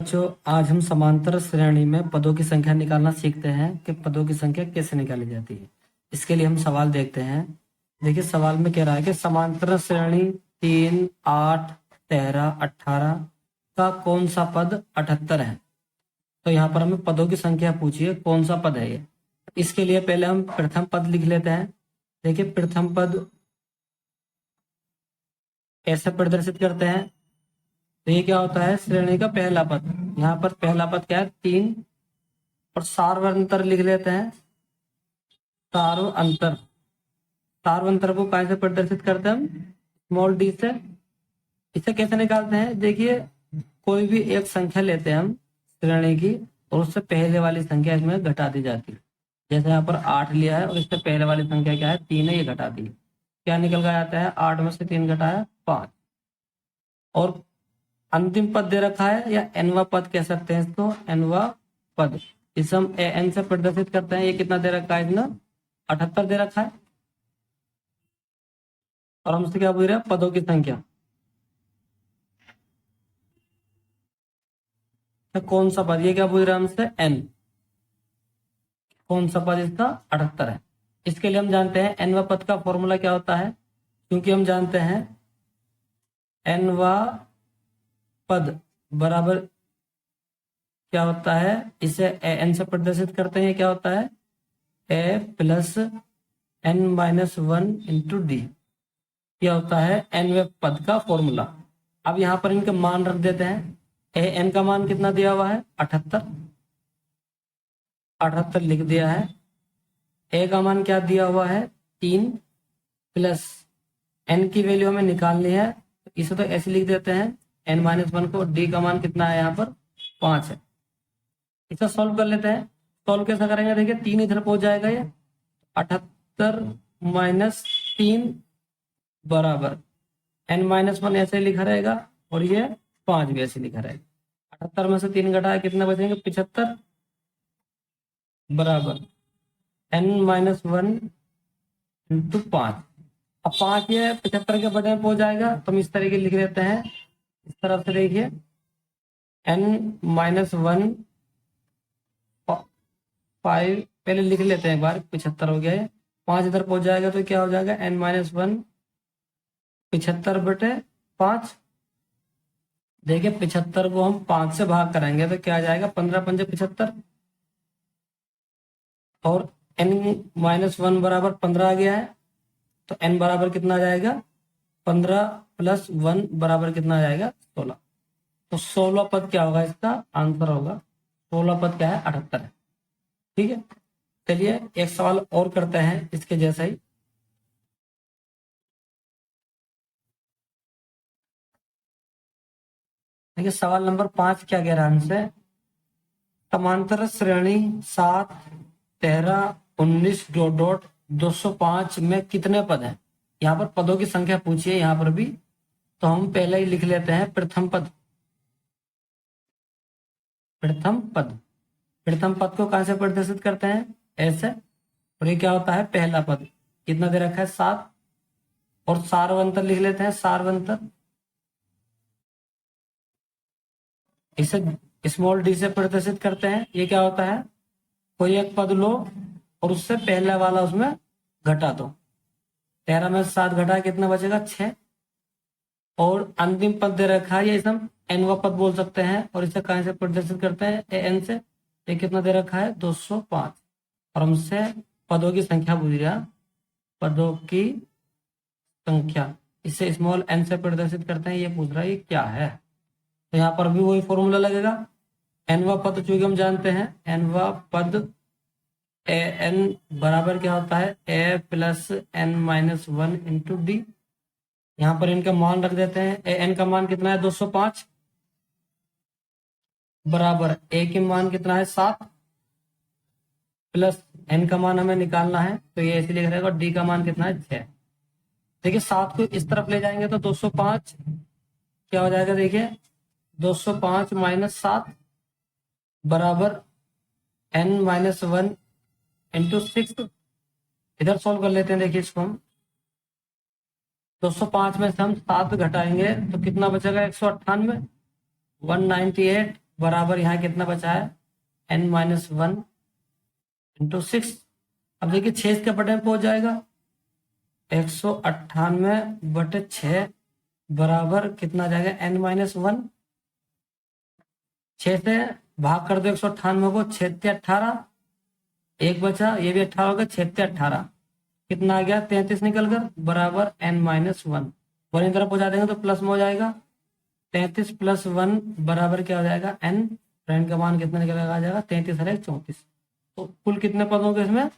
बच्चों, आज हम समांतर श्रेणी में पदों की संख्या निकालना सीखते हैं कि पदों की संख्या कैसे निकाली जाती है। इसके लिए हम सवाल देखते हैं। देखिए, सवाल में कह रहा है कि समांतर श्रेणी 3, 8, 13, 18 का कौन सा पद 78 है। तो यहाँ पर हमें पदों की संख्या पूछिए, कौन सा पद है ये। इसके लिए पहले हम प्रथम पद लिख लेते हैं। देखिए, प्रथम पद कैसे प्रदर्शित करते हैं। तो ये क्या होता है, श्रेणी का पहला पद। यहाँ पर पहला पद क्या है, 3, और सार्वंतर लिख लेते हैं। सार्वंतर, सार्वंतर को कैसे प्रदर्शित करते हैं हम, स्मॉल डी से। इसे कैसे निकालते हैं, देखिए कोई भी एक संख्या लेते हैं हम श्रेणी की, और उससे पहले वाली संख्या इसमें घटा दी जाती है। जैसे यहाँ पर 8 लिया है और इससे पहले वाली संख्या क्या है, 3 है, ये घटा दी। क्या निकल कर आता है, 8 में से 3 घटाया 5। और अंतिम पद दे रखा है, या एनवा पद कह सकते हैं इसको, एनवा पद। इसे हम एन से प्रदर्शित करते हैं। ये कितना दे रखा है, इसमें 78 दे रखा है। और हमसे क्या पूछ रहा है, पदों की संख्या। तो कौन सा पद, ये क्या पूछ रहा है हमसे, एन। कौन सा पद इसका 78 है। इसके लिए हम जानते हैं एनवा पद का फॉर्मूला क्या होता है, क्योंकि हम जानते हैं एनवा पद बराबर क्या होता है, इसे एन से प्रदर्शित करते हैं। क्या होता है, a plus n minus 1 into d. क्या होता है एन पद का फॉर्मूला। अब यहाँ पर इनके मान रख देते हैं। ए एन का मान कितना दिया हुआ है, 78। 78 लिख दिया है। ए का मान क्या दिया हुआ है, 3, प्लस एन की वैल्यू हमें निकालनी है, तो इसे तो ऐसे लिख देते हैं एन माइनस 1 को। डी का मान कितना है, यहाँ पर 5 है। इसे सॉल्व कर लेते हैं। सॉल्व कैसा करेंगे, देखिए 3 इधर पहुंच जाएगा, ये 78 माइनस 3 बराबर एन माइनस 1 ऐसे लिखा रहेगा, और ये 5 भी ऐसे लिखा रहेगा। 78 में से 3 घटाया कितने बचेंगे, 75 बराबर एन माइनस 1 इंटू 5। अब 5 ये 75 के बटे में पहुंच जाएगा, तो हम इस तरीके लिख देते हैं। इस तरफ से देखिए एन माइनस 1 5 पहले लिख लेते हैं एक बार, 75 हो गया है। 5 इधर पहुंच जाएगा तो क्या हो जाएगा, एन माइनस 1 75 बटे 5। देखिए 75 को हम 5 से भाग करेंगे तो क्या आ जाएगा, 15 पंजे 75। और एन माइनस 1 बराबर 15 आ गया है, तो एन बराबर कितना आ जाएगा, 15 प्लस 1 बराबर कितना आ जाएगा, 16। तो 16 पद क्या होगा, इसका आंसर होगा 16 पद क्या है, 78 है। ठीक है, चलिए एक सवाल और करते हैं इसके जैसा ही। देखिए सवाल नंबर 5 क्या कह रहा है हमसे, समांतर श्रेणी 7, 13, 19 डॉट डॉट 205 में कितने पद हैं। यहाँ पर पदों की संख्या पूछी है यहाँ पर भी, तो हम पहले ही लिख लेते हैं प्रथम पद। प्रथम पद, प्रथम पद को कहां से प्रदर्शित करते हैं, ऐसे। और ये क्या होता है, पहला पद। कितना दे रखा है, 7। और सार्वंतर लिख लेते हैं, सार्वंतर। इसे स्मॉल डी से प्रदर्शित करते हैं। ये क्या होता है, कोई एक पद लो और उससे पहला वाला उसमें घटा दो। 13 में 7 घटा कितना बचेगा, 6। और अंतिम पद दे रखा है, ये इसे हम एनवा पद बोल सकते हैं। और इसे कहां से प्रदर्शित करते हैं, एन से। ये कितना दे रखा है, 205। और हमसे पदों की संख्या पूछ रहा, पदों की संख्या, इसे स्मॉल एन से प्रदर्शित करते हैं। ये पूछ रहा है ये क्या है, तो यहाँ पर भी वही फॉर्मूला लगेगा। एनवा पद चूंकि हम जानते हैं, एनवा पद ए एन बराबर क्या होता है, a plus n minus 1 into d. यहाँ पर इनका मान रख देते हैं। ए एन का मान कितना है, 205 बराबर ए के मान कितना है, 7, प्लस एन का मान हमें निकालना है, तो ये ऐसे लिख रहेगा। डी का मान कितना है, 6। देखिए 7 को इस तरफ ले जाएंगे तो 205 क्या हो जाएगा, देखिए 205 माइनस 7 बराबर एन माइनस 1 इंटू 6। इधर सोल्व कर लेते हैं। देखिए इसको हम 205 में से हम 7 घटाएंगे तो कितना बचेगा, 198, 198 बराबर यहाँ कितना बचा है n-1 इंटू 6। अब देखिए 6 इसके बटे में पहुंच जाएगा 198/6 बराबर कितना आ जाएगा n-1। 6 से भाग कर दो 198 को, 6 से 18, एक बचा, ये भी 18 होगा, 6 से 18 कितना आ गया 33 निकल कर बराबर n-1। और इन तरफ पहुंचा देंगे तो प्लस में हो जाएगा 33 + 1 बराबर क्या हो जाएगा n। n का मान कितना निकल आ जाएगा 33 और 1 34। तो कुल कितने पद होंगे इसमें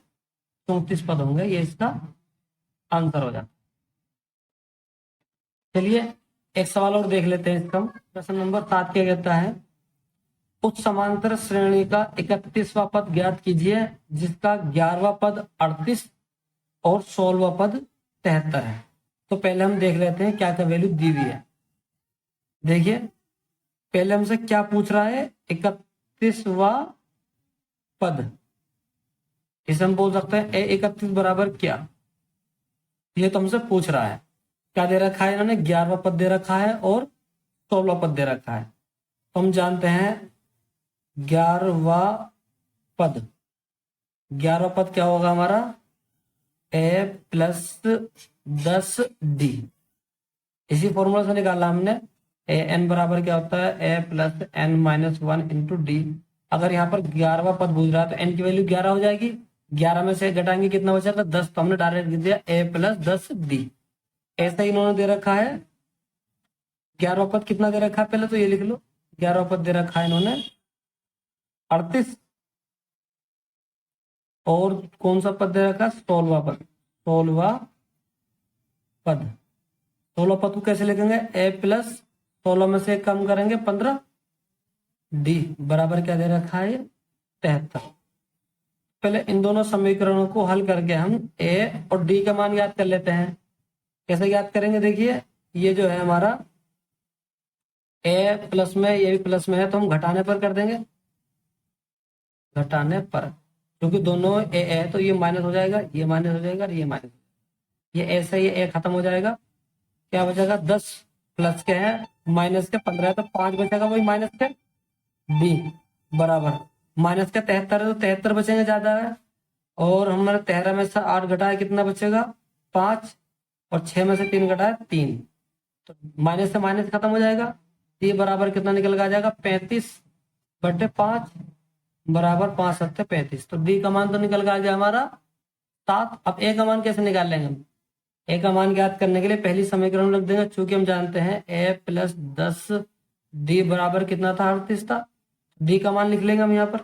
34 पद होंगे, ये इसका आंसर हो जाता। चलिए एक सवाल और देख लेते हैं इसका। प्रश्न नंबर 7 क्या कहता है, उस समांतर श्रेणी का 31वां पद ज्ञात कीजिए जिसका 11वां पद 38 और 16वां पद 73 है। तो पहले हम देख लेते हैं क्या क्या वैल्यू दी हुई है। देखिए पहले हमसे क्या पूछ रहा है 31वां पद, इसे हम बोल सकते हैं A31 बराबर क्या, ये तो हमसे पूछ रहा है। क्या दे रखा है इन्होंने 11वां पद दे रखा है और 16वां पद दे रखा है। तो हम जानते हैं 11वां पद, 11वां पद क्या होगा हमारा A+10D। इसी फॉर्मूला से निकाला हमने an बराबर क्या होता है A+n-1 इंटू डी। अगर यहाँ पर 11वां पद पूछ रहा है तो n की वैल्यू 11 हो जाएगी, 11 में से घटाएंगे कितना बचेगा 10, तो हमने डायरेक्ट लिख दिया A+10D। ऐसा ही इन्होंने दे रखा है 11वां पद कितना दे रखा है, पहले तो ये लिख लो 11वां पद दे रखा है इन्होंने 38 और कौन सा पद दे रखा है 16वां पद, 16वां पद। 16 पद को कैसे लिखेंगे A+16 में से कम करेंगे 15D बराबर क्या दे रखा है 73। पहले इन दोनों समीकरणों को हल करके हम A और D का मान याद कर लेते हैं। कैसे याद करेंगे, देखिए ये जो है हमारा A प्लस में, ये भी प्लस में है तो हम घटाने पर कर देंगे, घटाने पर, क्योंकि दोनों A है तो ये माइनस हो जाएगा, ये माइनस हो जाएगा, ये माइनस, ये ऐसा ही A खत्म हो जाएगा। क्या बचेगा 10 प्लस के है माइनस के 15 है तो 5 बचेगा वही माइनस के D बराबर माइनस का 73 है तो 73 बचेंगे ज्यादा है। और हमारे 13 में से 8 घटाया कितना बचेगा 5 और 6 में से 3 घटाया 3, तो माइनस से माइनस खत्म हो जाएगा। ये बराबर कितना निकल के आ जाएगा 35/5 बराबर 5 7 35। तो डी का मान तो निकल के आ गया हमारा 7। अब ए का मान कैसे निकाल लेंगे हम, ए का मान ज्ञात करने के लिए पहली समीकरण रख देंगे, चूंकि हम जानते हैं A+10D बराबर कितना था 38 था। डी का मान लिख लेंगे हम यहाँ पर,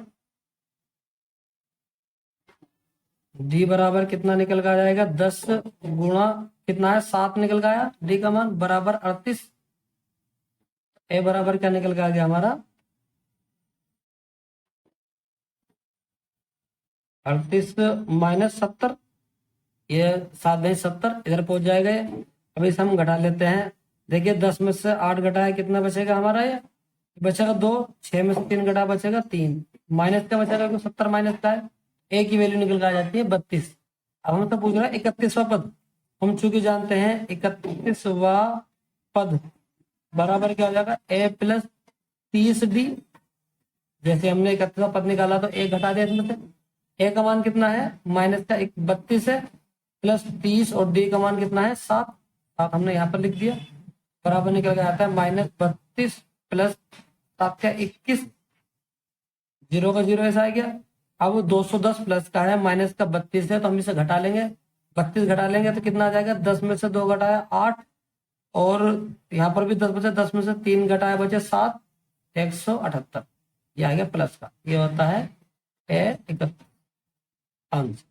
डी बराबर कितना निकल के आ जाएगा 10 गुणा कितना है 7 निकल के आया, डी का मान बराबर 38। ए बराबर क्या निकल के आ गया हमारा 38 - 70, ये 7 × 70 इधर पहुंच जाएगा। अभी इसे हम घटा लेते हैं। देखिए 10 में से 8 घटाया कितना बचेगा हमारा, ये बचेगा 2, 6 में से 3 घटा बचेगा 3, माइनस का बचेगा क्योंकि 70 माइनस का है। ए की वैल्यू निकल कर आ जाती है 32। अब हम तो पूछ रहे हैं 31वां पद, हम चूंकि जानते हैं 31वां पद बराबर क्या हो जाएगा A+30D। जैसे हमने 31वां पद निकाला तो एक घटा दिया इसमें से, ए का मान कितना है माइनस का 32 है प्लस 30 और डी का मान कितना है 7, हमने यहाँ पर लिख दिया बराबर निकल के आता है -32 प्लस 7 का 21, 0 का 0 ऐसा आ गया। अब 210 प्लस का है माइनस का 32 है तो हम इसे घटा लेंगे, 32 घटा लेंगे तो कितना आ जाएगा 10 में से 2 घटाया 8 और यहाँ पर भी 10 बचे, 10 में से 3 घटाया बचे 7, 178 ये आ गया प्लस का। ये होता है A 31 आंसर।